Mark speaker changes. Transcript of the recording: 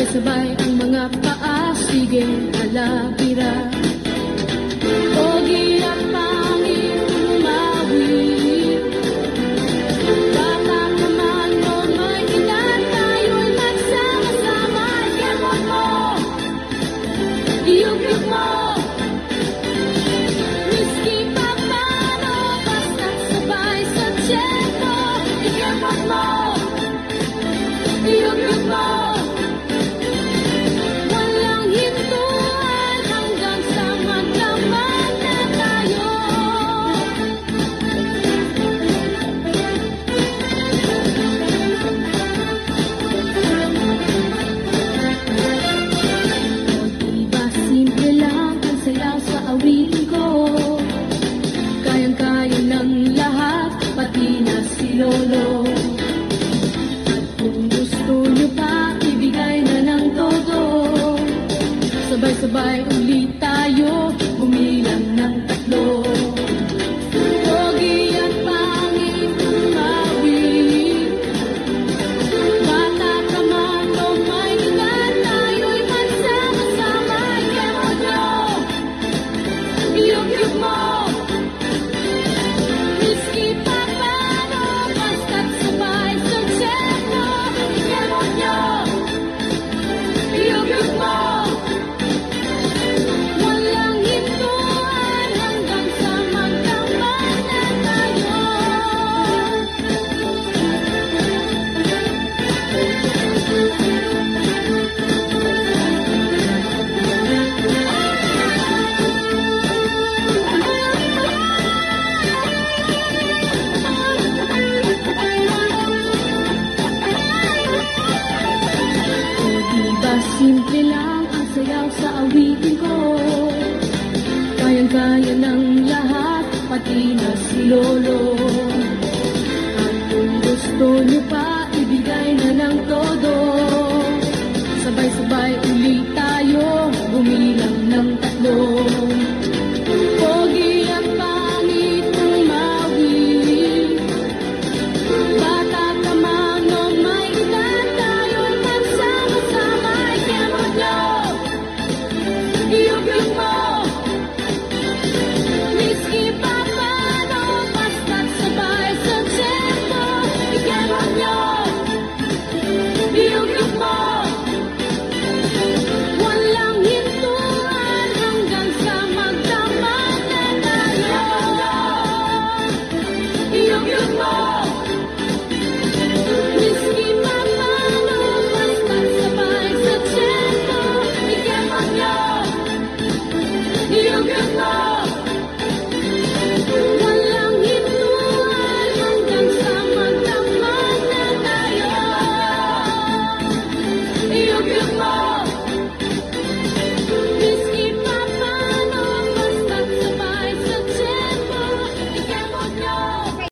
Speaker 1: Sabay-sabay ang mga paa, sige, alabira. Pogi at pangit umawit. Bata naman mo, may edad tayo'y magsama-sama. Ikemot mo, iyugib mo. Miski pa paano, basta't sabay sa tiyempo. Ikemot mo, iyugib mo. Lolo, at kung gusto nyo pa, ibigay na ng todo. Sabay-sabay ulit tayo, bumilang ng tatlo. Pogi at pangit umawit. Bata ka man o may edad, tayo'y magsama-sama. Ikemot nyo, iyugib mo. Simple lang ang sayaw sa awitin ko. Kayang-kaya ng lahat, pati na si Lolo. At kung gusto nyo pa,